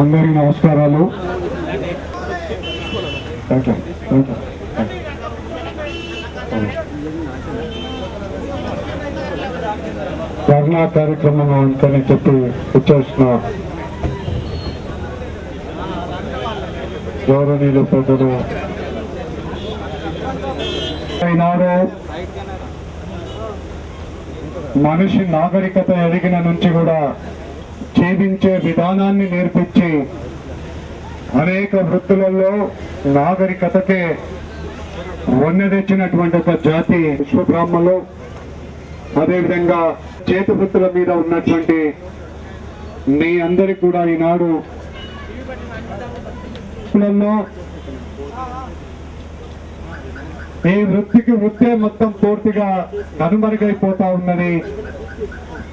అందరికీ నమస్కారాలు. ధర్నా కార్యక్రమం అంతని చెప్పి వచ్చేసిన గౌరవనీయులు పెద్దలు ఈనాడు మనిషి నాగరికత ఎదిగిన నుంచి కూడా జీవించే విధానాన్ని నేర్పించి అనేక వృత్తులలో నాగరికతకే వన్నె తెచ్చినటువంటి ఒక జాతి విశ్వబ్రాహ్మణులు. అదేవిధంగా చేతి వృత్తుల మీద ఉన్నటువంటి మీ అందరికి కూడా ఈనాడు ఈ వృత్తికి వృత్తే మొత్తం పూర్తిగా కనుమరుగైపోతా ఉన్నది.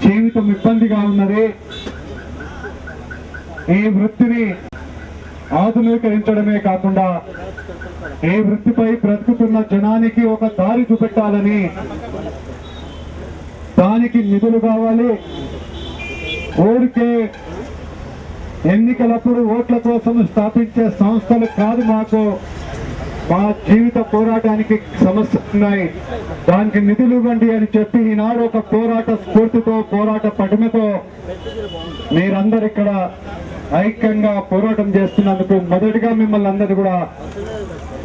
జీవితం ఇబ్బందిగా ఉన్నది. ఈ వృత్తిని ఆధునీకరించడమే కాకుండా ఈ వృత్తిపై బ్రతుకుతున్న జనానికి ఒక దారి చూపెట్టాలని, దానికి నిధులు కావాలి. ఊరికే ఎన్నికలప్పుడు ఓట్ల కోసం స్థాపించే సంస్థలు కాదు. మా జీవిత పోరాటానికి సమస్యలు ఉన్నాయి, దానికి నిధులు ఇవ్వండి అని చెప్పి ఈనాడు ఒక పోరాట స్ఫూర్తితో, పోరాట పటిమతో మీరందరూ ఇక్కడ ఐక్యంగా పోరాటం చేస్తున్నందుకు మొదటిగా మిమ్మల్ని అందరూ కూడా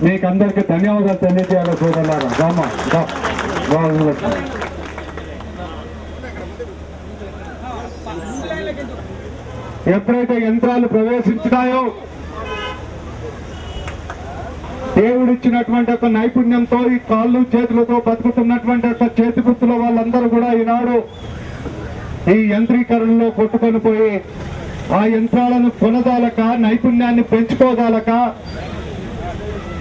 మీకు అందరికీ ధన్యవాదాలు తెలియజేయాలి సోదరులారా. ఎప్పుడైతే యంత్రాలు ప్రవేశించినాయో దేవుడిచ్చినటువంటి ఒక నైపుణ్యంతో ఈ కాళ్ళు చేతులతో బతుకుతున్నటువంటి ఒక చేతి గుర్తుల వాళ్ళందరూ కూడా ఈనాడు ఈ యంత్రీకరణలో కొట్టుకొని పోయి ఆ యంత్రాలను కొనదాలక, నైపుణ్యాన్ని పెంచుకోదాలక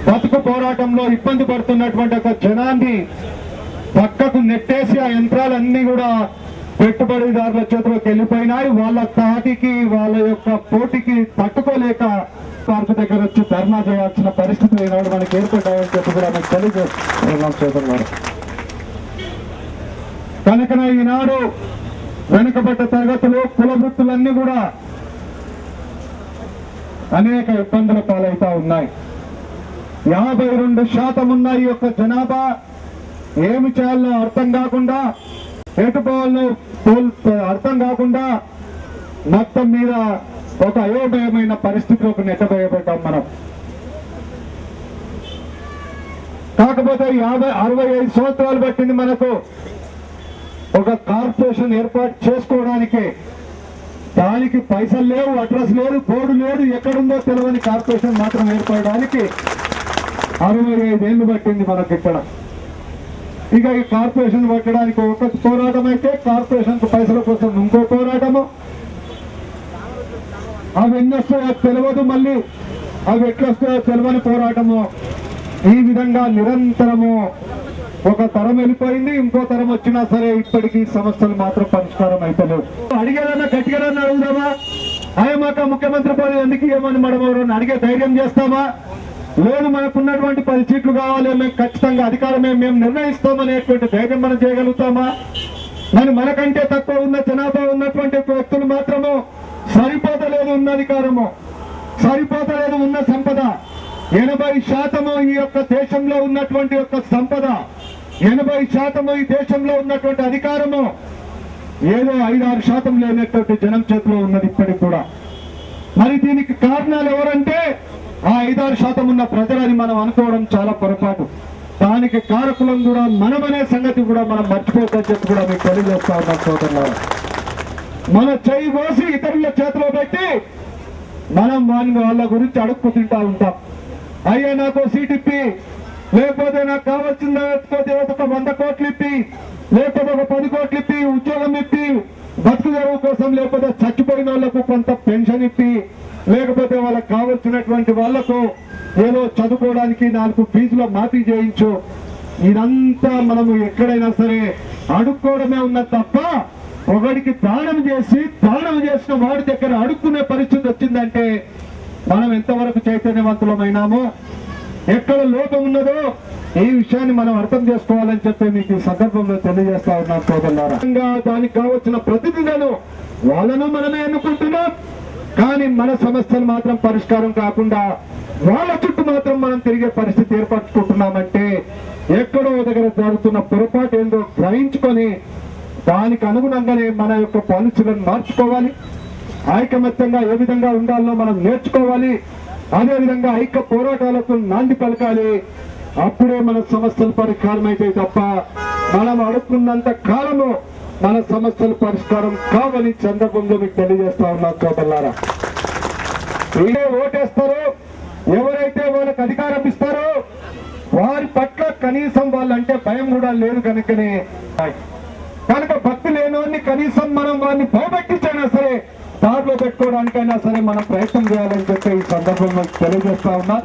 బతుకు పోరాటంలో ఇబ్బంది పడుతున్నటువంటి ఒక జనాన్ని పక్కకు నెట్టేసి ఆ యంత్రాలన్నీ కూడా పెట్టుబడిదారుల చేతిలోకి వెళ్ళిపోయినాయి. వాళ్ళ తాటికి, వాళ్ళ యొక్క పోటీకి తట్టుకోలేక పార్కు దగ్గర వచ్చి ధర్నా చేయాల్సిన పరిస్థితులు ఈనాడు మనకి ఏర్పడ్డాయని చెప్పి కూడా మీకు తెలియజేస్తున్నాం సోదరులారా. కనుకనే ఈనాడు వెనుకబడ్డ తరగతులు, కుల వృత్తులన్నీ కూడా అనేక ఇబ్బందుల పాలవుతా ఉన్నాయి. 52% ఉన్న ఈ యొక్క జనాభా ఏమి చేయాలో అర్థం కాకుండా, ఎటుపోవాలో అర్థం కాకుండా మొత్తం మీద ఒక అయోమయమైన పరిస్థితిలోకి నెట్టబోయబడ్డాం మనం. కాకపోతే 65 సంవత్సరాలు పట్టింది మనకు ఒక కార్పొరేషన్ ఏర్పాటు చేసుకోవడానికి. దానికి పైసలు లేవు, అడ్రస్ లేదు, బోర్డు లేదు, ఎక్కడుందో తెలియని కార్పొరేషన్ మాత్రం ఏర్పడడానికి 65 ఏళ్ళు పట్టింది మనకి ఇక్కడ. ఇక ఈ కార్పొరేషన్ పెట్టడానికి ఒక పోరాటం అయితే, కార్పొరేషన్ పైసల కోసం ఇంకో పోరాటము. అవి ఎన్ని వస్తాయో తెలియదు, మళ్ళీ అవి ఎట్లా వస్తాయో తెలియని పోరాటము. ఈ విధంగా నిరంతరము ఒక తరం వెళ్ళిపోయింది, ఇంకో తరం వచ్చినా సరే ఇప్పటికీ సమస్యలు మాత్రం పరిష్కారం అయిపోలేవు. అడిగేదన్నా గట్టిగానన్నా అడుగుదామా? ఆయమాక ముఖ్యమంత్రి పదవి ఎందుకు ఏమని మడమని అడిగే ధైర్యం చేస్తామా? లేదు, మనకున్నటువంటి 10 సీట్లు కావాలి, మేము ఖచ్చితంగా అధికారమే మేము నిర్ణయిస్తామనేటువంటి ధైర్యం మనం చేయగలుగుతామా? మరి మనకంటే తక్కువ ఉన్న జనాభా ఉన్నటువంటి వ్యక్తులు మాత్రము సరిపోతలేదు ఉన్న అధికారము, సరిపోతలేదు ఉన్న సంపద. 80% ఈ యొక్క దేశంలో ఉన్నటువంటి యొక్క సంపద, 80% ఈ దేశంలో ఉన్నటువంటి అధికారము ఏదో 5-6% లేనటువంటి జనం చేతిలో ఉన్నది ఇప్పటికి కూడా. మరి దీనికి కారణాలు ఎవరంటే ఆ 5-6% ఉన్న ప్రజలని మనం అనుకోవడం చాలా పొరపాటు. దానికి కారకులం కూడా మనమనే సంగతి కూడా మనం మర్చిపోతామని చెప్పి కూడా మీకు తెలియజేస్తా ఉన్నాం సోదరులారా. మన చేయి పోసి ఇతరుల చేతిలో పెట్టి మనం వాళ్ళ గురించి అడుక్కు తింటా ఉంటాం. అయ్యా నాకు సీట్ ఇప్పి, లేకపోతే నాకు కావాల్సింది లేకపోతే ఒక 100 కోట్లు ఇప్పి, లేకపోతే ఒక 10 కోట్లు ఇప్పి, ఉద్యోగం ఇప్పి, బతుకు తెరువు కోసం, లేకపోతే చచ్చిపోయిన వాళ్లకు కొంత పెన్షన్ ఇప్పి, లేకపోతే వాళ్ళకు కావలసినటువంటి వాళ్లకు ఏదో చదువుకోవడానికి 4 ఫీజులో మాఫీ చేయించు. ఇదంతా మనము ఎక్కడైనా సరే అడుక్కోవడమే ఉన్నది తప్ప, ఒకడికి దానం చేసిన వాడి దగ్గర అడుక్కునే పరిస్థితి వచ్చిందంటే మనం ఎంతవరకు చైతన్యవంతులమైనామో, ఎక్కడ లోపం ఉన్నదో ఈ విషయాన్ని మనం అర్థం చేసుకోవాలని చెప్పి మీకు ఈ సందర్భంలో తెలియజేస్తా ఉన్నాం సోదరులారా. దానికి కావచ్చిన ప్రతినిధులను వాళ్ళను మనమే ఎన్నుకుంటున్నాం, కానీ మన సమస్యలు మాత్రం పరిష్కారం కాకుండా వాళ్ళ చుట్టూ మాత్రం మనం తిరిగే పరిస్థితి ఏర్పరచుకుంటున్నామంటే ఎక్కడో దగ్గర జరుగుతున్న పొరపాటు ఏందో గ్రహించుకొని దానికి అనుగుణంగానే మన యొక్క పాలసీలను మార్చుకోవాలి. ఐకమత్యంగా ఏ విధంగా ఉండాలో మనం నేర్చుకోవాలి. అదేవిధంగా ఐక్య పోరాటాలకు నాంది పలకాలి. అప్పుడే మన సమస్యలు పరిష్కారం అయితే తప్ప మనం అడుక్కున్నంత కాలము మన సమస్యలు పరిష్కారం కావని సందర్భంలో మీకు తెలియజేస్తా ఉన్నాం సోదరులారా. వీళ్ళే ఓటేస్తారో ఎవరైతే వాళ్ళకి అధికారం ఇస్తారో వారి పట్ల కనీసం వాళ్ళంటే భయం కూడా లేదు కనుకనే భక్తి లేని కనీసం మనం వారిని భయపెట్టించైనా సరే దారిలో పెట్టుకోవడానికైనా సరే మనం ప్రయత్నం చేయాలని చెప్పి ఈ సందర్భంలో తెలియజేస్తా ఉన్నా.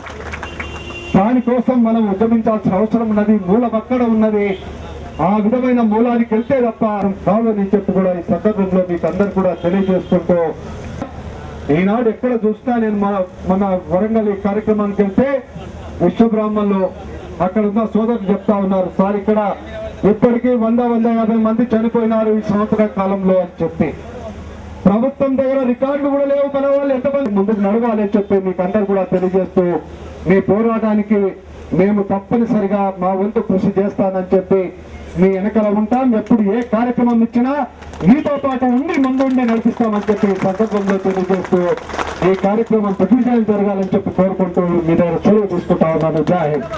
దానికోసం మనం ఉద్యమించాల్సిన అవసరం ఉన్నది. మూలం అక్కడ ఉన్నది. ఆ విధమైన మూలానికి వెళ్తే తప్ప కాదని చెప్పి కూడా ఈ సందర్భంలో మీకు అందరు కూడా తెలియజేసుకుంటూ ఈనాడు ఎక్కడ చూసినా నేను మన వరంగల్ ఈ కార్యక్రమానికి వెళ్తే విశ్వబ్రాహ్మణులు అక్కడ ఉన్న సోదరులు చెప్తా ఉన్నారు, సార్ ఇక్కడ ఇప్పటికీ 100-150 మంది చనిపోయినారు ఈ సంవత్సర కాలంలో అని చెప్పి. ప్రభుత్వం దగ్గర రికార్డులు కూడా లేవు. మన వాళ్ళు ఎంతమంది ముందుకు నడవాలి అని చెప్పి మీకు అందరు కూడా తెలియజేస్తూ మీ పోరాటానికి మేము తప్పనిసరిగా మా వంతు కృషి చేస్తానని చెప్పి మీ వెనకాల ఉంటాం. ఎప్పుడు ఏ కార్యక్రమం ఇచ్చినా మీతో పాటు ఉండి ముందుండి నడిపిస్తామని చెప్పి ఈ సందర్భంలో తెలియజేస్తూ ఈ కార్యక్రమం ప్రతిష్ఠ జరగాలని చెప్పి కోరుకుంటూ మీ దగ్గర సెలవు తీసుకుంటా ఉన్నాను. జై హింద్.